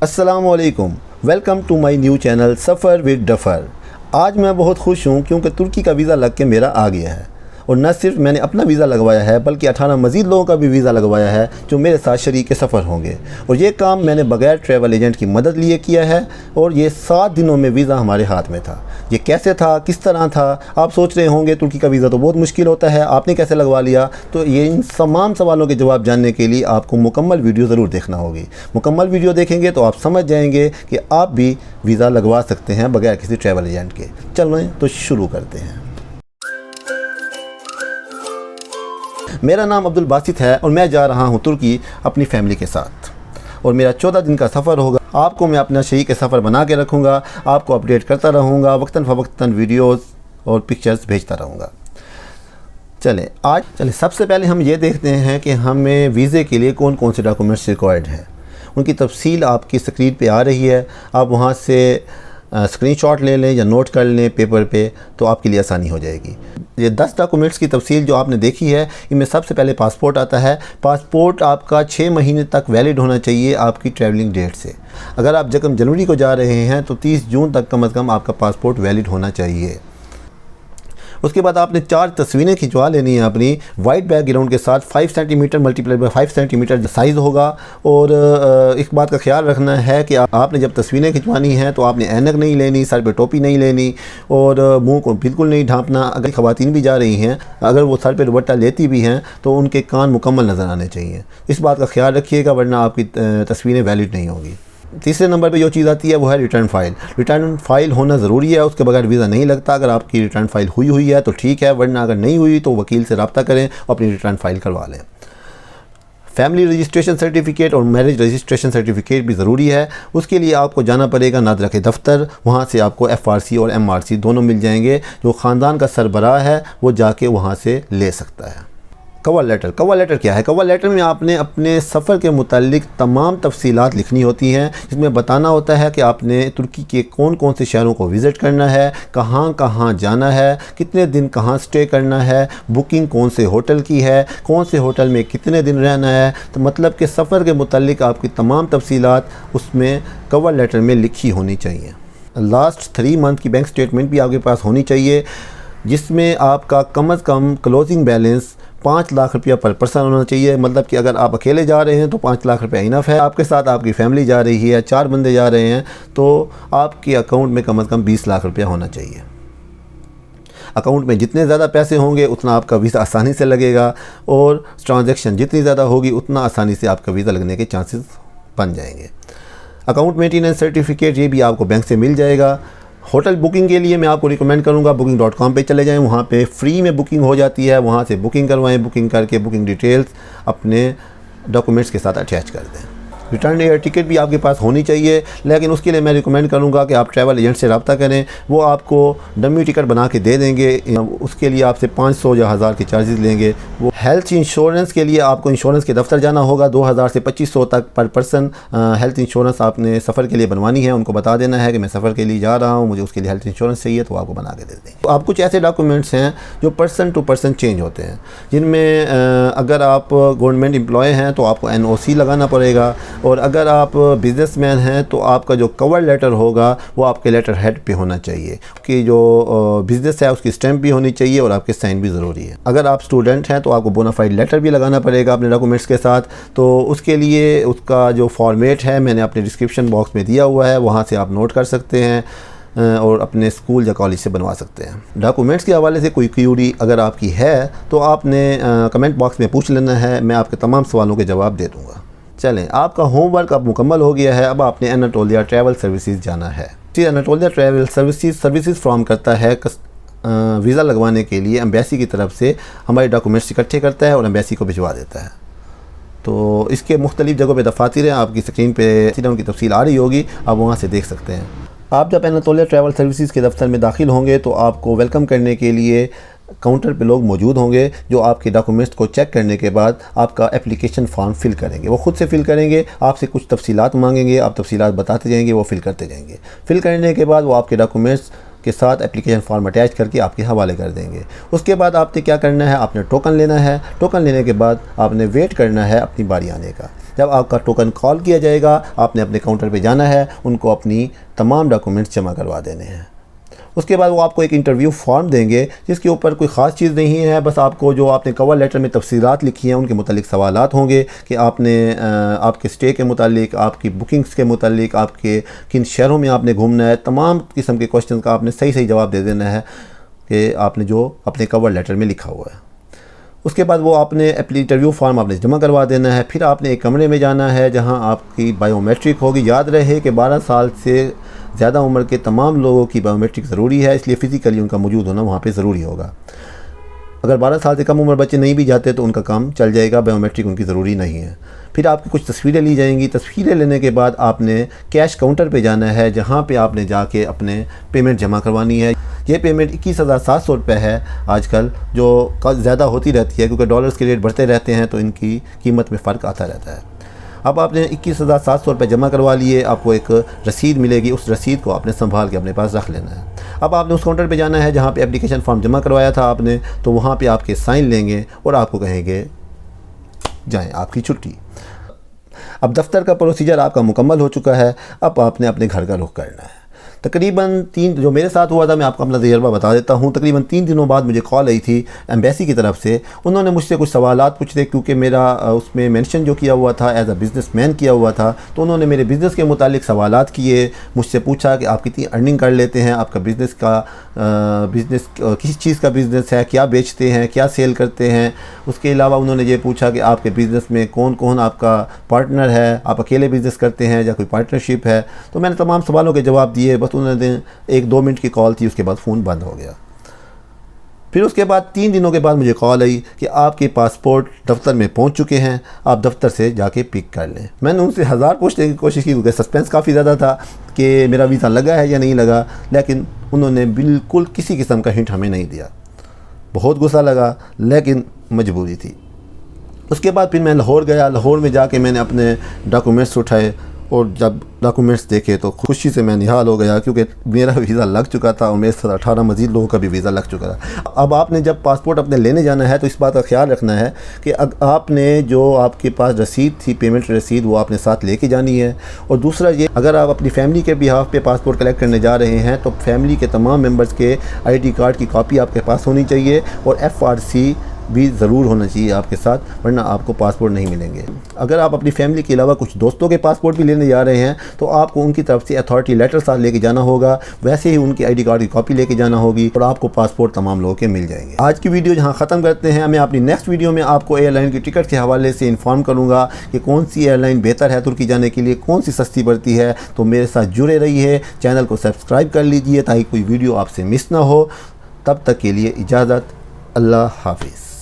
अस्सलामुअलैकुम, welcome to my new channel Safar with duffer. आज मैं बहुत खुश हूँ क्योंकि तुर्की का वीज़ा लग के मेरा आ गया है। और न सिर्फ मैंने अपना वीज़ा लगवाया है बल्कि 18 मज़ीद लोगों का भी वीज़ा लगवाया है जो मेरे साथ शरीक सफ़र होंगे। और ये काम मैंने बग़ैर ट्रैवल एजेंट की मदद लिए किया है और ये 7 दिनों में वीज़ा हमारे हाथ में था। ये कैसे था, किस तरह था, आप सोच रहे होंगे तुर्की का वीज़ा तो बहुत मुश्किल होता है, आपने कैसे लगवा लिया। तो ये इन तमाम सवालों के जवाब जानने के लिए आपको मुकम्मल वीडियो ज़रूर देखना होगी। मुकम्मल वीडियो देखेंगे तो आप समझ जाएंगे कि आप भी वीज़ा लगवा सकते हैं बग़ैर किसी ट्रैवल एजेंट के। चलें तो शुरू करते हैं। मेरा नाम अब्दुल बासित है और मैं जा रहा हूँ तुर्की अपनी फ़ैमिली के साथ और मेरा 14 दिन का सफ़र होगा। आपको मैं अपना शरीक सफ़र बना के रखूँगा, आपको अपडेट करता रहूँगा, वक्तन फ़वक्तन वीडियोस और पिक्चर्स भेजता रहूँगा। चलें सबसे पहले हम ये देखते हैं कि हमें वीज़े के लिए कौन कौन से डॉक्यूमेंट्स रिक्वायर्ड हैं। उनकी तफसील आपकी स्क्रीन पे आ रही है, आप वहाँ से स्क्रीनशॉट ले लें या नोट कर लें पेपर पे, तो आपके लिए आसानी हो जाएगी। ये 10 डॉक्यूमेंट्स की तफसील जो आपने देखी है, इनमें सबसे पहले पासपोर्ट आता है। पासपोर्ट आपका 6 महीने तक वैलिड होना चाहिए आपकी ट्रैवलिंग डेट से। अगर आप जनवरी को जा रहे हैं तो 30 जून तक कम से कम आपका पासपोर्ट वैलिड होना चाहिए। उसके बाद आपने 4 तस्वीरें खिंचवा लेनी है अपनी वाइट बैकग्राउंड के साथ। 5 centimetre multiply by 5 centimetre size होगा। और इस बात का ख्याल रखना है कि आपने जब तस्वीरें खिंचवानी हैं तो आपने ऐनक नहीं लेनी, सर पे टोपी नहीं लेनी और मुंह को बिल्कुल नहीं ढांपना। अगर ख़वातीन भी जा रही हैं, अगर वो सर पे दुपट्टा लेती भी हैं तो उनके कान मुकम्मल नज़र आने चाहिए। इस बात का ख्याल रखिएगा वरना आपकी तस्वीरें वैलिड नहीं होंगी। तीसरे नंबर पे जो चीज़ आती है वो है रिटर्न फ़ाइल। रिटर्न फ़ाइल होना ज़रूरी है, उसके बगैर वीज़ा नहीं लगता। अगर आपकी रिटर्न फ़ाइल हुई है तो ठीक है, वरना अगर नहीं हुई तो वकील से रब्ता करें और अपनी रिटर्न फ़ाइल करवा लें। फैमिली रजिस्ट्रेशन सर्टिफिकेट और मैरिज रजिस्ट्रेशन सर्टिफिकेट भी ज़रूरी है। उसके लिए आपको जाना पड़ेगा नादरा के दफ्तर, वहाँ से आपको FRC और MRC दोनों मिल जाएंगे। जो ख़ानदान का सरबराह है वो जाके वहाँ से ले सकता है। कवर लेटर क्या है? कवर लेटर में आपने अपने सफ़र के मुतालिक तमाम तफसीलात लिखनी होती हैं, जिसमें बताना होता है कि आपने तुर्की के कौन कौन से शहरों को विज़िट करना है, कहाँ कहाँ जाना है, कितने दिन कहाँ स्टे करना है, बुकिंग कौन से होटल की है, कौन से होटल में कितने दिन रहना है। तो मतलब कि सफ़र के मुतालिक आपकी तमाम तफसीलात उसमें कवर लेटर में लिखी होनी चाहिए। लास्ट 3 मंथ की बैंक स्टेटमेंट भी आपके पास होनी चाहिए, जिसमें आपका कम से कम क्लोजिंग बैलेंस 5 लाख रुपया पर पर्सन होना चाहिए। मतलब कि अगर आप अकेले जा रहे हैं तो 5 लाख रुपया इनफ है। आपके साथ आपकी फ़ैमिली जा रही है, 4 बंदे जा रहे हैं, तो आपके अकाउंट में कम से कम 20 लाख रुपया होना चाहिए। अकाउंट में जितने ज़्यादा पैसे होंगे उतना आपका वीज़ा आसानी से लगेगा और ट्रांजैक्शन जितनी ज़्यादा होगी उतना आसानी से आपका वीज़ा लगने के चांसेस बन जाएंगे। अकाउंट मेंटेनेंस सर्टिफिकेट ये भी आपको बैंक से मिल जाएगा। होटल बुकिंग के लिए मैं आपको रिकमेंड करूंगा booking.com पे चले जाएं, वहाँ पे फ्री में बुकिंग हो जाती है। वहाँ से बुकिंग करवाएं, बुकिंग करके बुकिंग डिटेल्स अपने डॉक्यूमेंट्स के साथ अटैच कर दें। रिटर्न एयर टिकट भी आपके पास होनी चाहिए, लेकिन उसके लिए मैं रिकमेंड करूंगा कि आप ट्रैवल एजेंट से रब्ता करें, वो आपको डमी टिकट बना के दे देंगे। उसके लिए आपसे 500 या 1000 के चार्जेस लेंगे। वो हेल्थ इंश्योरेंस के लिए आपको इंश्योरेंस के दफ्तर जाना होगा। 2000 से 2500 तक पर पर्सन हेल्थ इंश्योरेंस आपने सफ़र के लिए बनवानी है। उनको बता देना है कि मैं सफ़र के लिए जा रहा हूँ, मुझे उसके लिए हेल्थ इंश्योरेंस चाहिए, तो आपको बना के दे देंगे। तो आप कुछ ऐसे डॉक्यूमेंट्स हैं जो पर्सन टू पर्सन चेंज होते हैं, जिनमें अगर आप गवर्नमेंट एम्प्लॉय हैं तो आपको NOC लगाना पड़ेगा, और अगर आप बिज़नेसमैन हैं तो आपका जो कवर लेटर होगा वो आपके लेटर हेड पे होना चाहिए कि जो बिज़नेस है उसकी स्टैंप भी होनी चाहिए और आपके साइन भी ज़रूरी है। अगर आप स्टूडेंट हैं तो आपको बोनाफाइड लेटर भी लगाना पड़ेगा अपने डॉक्यूमेंट्स के साथ। तो उसके लिए उसका जो फॉर्मेट है मैंने अपने डिस्क्रिप्शन बॉक्स में दिया हुआ है, वहाँ से आप नोट कर सकते हैं और अपने स्कूल या कॉलेज से बनवा सकते हैं। डॉक्यूमेंट्स के हवाले से कोई क्यूरी अगर आपकी है तो आपने कमेंट बॉक्स में पूछ लेना है, मैं आपके तमाम सवालों के जवाब दे दूँगा। चलें, आपका होमवर्क अब मुकम्मल हो गया है। अब आपने एनाटोलिया ट्रैवल सर्विसेज जाना है। एनाटोलिया ट्रैवल सर्विसेज फ्राहम करता है वीज़ा लगवाने के लिए एम्बेसी की तरफ से हमारे डॉक्यूमेंट्स इकट्ठे करता है और एम्बेसी को भिजवा देता है। तो इसके मुख्तलिफ़ जगहों पे दफातर हैं, आपकी स्क्रीन पे उनकी तफसील आ रही होगी, आप वहाँ से देख सकते हैं। आप जब एनाटोलिया ट्रैवल सर्विसेज के दफ्तर में दाखिल होंगे तो आपको वेलकम करने के लिए काउंटर पे लोग मौजूद होंगे जो आपके डॉक्यूमेंट्स को चेक करने के बाद आपका एप्लीकेशन फॉर्म फिल करेंगे। वो ख़ुद से फिल करेंगे, आपसे कुछ तफसीलात मांगेंगे, आप तफसीलात बताते जाएंगे, वो फिल करते जाएंगे। फिल करने के बाद वो आपके डॉक्यूमेंट्स के साथ एप्लीकेशन फॉर्म अटैच करके आपके हवाले कर देंगे। उसके बाद आपने क्या करना है, आपने टोकन लेना है। टोकन लेने के बाद आपने वेट करना है अपनी बारी आने का। जब आपका टोकन कॉल किया जाएगा आपने अपने काउंटर पे जाना है, उनको अपनी तमाम डॉक्यूमेंट्स जमा करवा देने हैं। उसके बाद वो आपको एक इंटरव्यू फॉर्म देंगे जिसके ऊपर कोई ख़ास चीज़ नहीं है, बस आपको जो आपने कवर लेटर में तफसीलात लिखी हैं उनके मुतालिक सवालात होंगे कि आपने आपके स्टे के मुतालिक, आपकी बुकिंग्स के मुतालिक, आपके किन शहरों में आपने घूमना है, तमाम किस्म के क्वेश्चन का आपने सही सही जवाब दे देना है कि आपने जो अपने कवर लेटर में लिखा हुआ है। उसके बाद वो आपने इंटरव्यू फॉर्म आपने जमा करवा देना है। फिर आपने एक कमरे में जाना है जहां आपकी बायोमेट्रिक होगी। याद रहे कि 12 साल से ज़्यादा उम्र के तमाम लोगों की बायोमेट्रिक ज़रूरी है, इसलिए फ़िज़िकली उनका मौजूद होना वहाँ पे ज़रूरी होगा। अगर 12 साल से कम उम्र बच्चे नहीं भी जाते तो उनका काम चल जाएगा, बायोमेट्रिक उनकी ज़रूरी नहीं है। फिर आपकी कुछ तस्वीरें ली जाएंगी। तस्वीरें लेने के बाद आपने कैश काउंटर पे जाना है जहाँ पे आपने जाके अपने पेमेंट जमा करवानी है। ये पेमेंट 21,700 रुपये है आजकल, जो ज़्यादा होती रहती है क्योंकि डॉलर्स के रेट बढ़ते रहते हैं तो इनकी कीमत में फ़र्क आता रहता है। अब आपने 21,700 रुपये जमा करवा लिए, आपको एक रसीद मिलेगी, उस रसीद को आपने संभाल के अपने पास रख लेना है। अब आपने उस काउंटर पे जाना है जहाँ पे एप्लीकेशन फॉर्म जमा करवाया था आपने, तो वहाँ पे आपके साइन लेंगे और आपको कहेंगे जाएं, आपकी छुट्टी। अब दफ्तर का प्रोसीजर आपका मुकम्मल हो चुका है, अब आपने अपने घर का रुख करना है। तकरीबन 3 जो मेरे साथ हुआ था, मैं आपको अपना तजर्बा बता देता हूँ। तकरीबन 3 दिनों बाद मुझे कॉल आई थी एम्बेसी की तरफ से। उन्होंने मुझसे कुछ सवालात पूछे क्योंकि मेरा उसमें मेंशन जो किया हुआ था एज अ बिज़नेसमैन किया हुआ था, तो उन्होंने मेरे बिज़नेस के मुतालिक सवालात किए। मुझसे पूछा कि आप कितनी अर्निंग कर लेते हैं, आपका बिज़नेस किस चीज़ का बिज़नेस है, क्या बेचते हैं, क्या सेल करते हैं। उसके अलावा उन्होंने ये पूछा कि आपके बिज़नेस में कौन कौन आपका पार्टनर है, आप अकेले बिज़नेस करते हैं या कोई पार्टनरशिप है। तो मैंने तमाम सवालों के जवाब दिए। बस उन्होंने 1-2 मिनट की कॉल थी, उसके बाद फ़ोन बंद हो गया। फिर उसके बाद 3 दिनों के बाद मुझे कॉल आई कि आपके पासपोर्ट दफ्तर में पहुंच चुके हैं, आप दफ्तर से जाके पिक कर लें। मैंने उनसे 1000 पूछने की कोशिश की क्योंकि सस्पेंस काफ़ी ज़्यादा था कि मेरा वीज़ा लगा है या नहीं लगा, लेकिन उन्होंने बिल्कुल किसी किस्म का हिंट हमें नहीं दिया। बहुत गुस्सा लगा, लेकिन मजबूरी थी। उसके बाद फिर मैं लाहौर गया। लाहौर में जाके मैंने अपने डॉक्यूमेंट्स उठाए और जब डॉक्यूमेंट्स देखे तो खुशी से मैं निहाल हो गया क्योंकि मेरा वीज़ा लग चुका था और मेरे साथ 18 मज़ीद लोगों का भी वीज़ा लग चुका था। अब आपने जब पासपोर्ट अपने लेने जाना है तो इस बात का ख्याल रखना है कि आपने जो आपके पास रसीद थी, पेमेंट रसीद, वो आपने साथ लेके जानी है। और दूसरा ये, अगर आप अपनी फैमिली के बिहाफ पे पासपोर्ट कलेक्ट करने जा रहे हैं तो फैमिली के तमाम मेम्बर्स के ID कार्ड की कॉपी आपके पास होनी चाहिए और FRC भी ज़रूर होना चाहिए आपके साथ, वरना आपको पासपोर्ट नहीं मिलेंगे। अगर आप अपनी फैमिली के अलावा कुछ दोस्तों के पासपोर्ट भी लेने जा रहे हैं तो आपको उनकी तरफ से अथॉरिटी लेटर साथ लेके जाना होगा, वैसे ही उनकी ID कार्ड की कॉपी लेके जाना होगी और आपको पासपोर्ट तमाम लोगों के मिल जाएंगे। आज की वीडियो जहां ख़त्म करते हैं। मैं अपनी नेक्स्ट वीडियो में आपको एयरलाइन की टिकट के हवाले से इन्फॉर्म करूँगा कि कौन सी एयरलाइन बेहतर है तुर्की जाने के लिए, कौन सी सस्ती पड़ती है। तो मेरे साथ जुड़े रहिए, चैनल को सब्सक्राइब कर लीजिए ताकि कोई वीडियो आपसे मिस ना हो। तब तक के लिए इजाज़त, अल्लाह हाफिज़।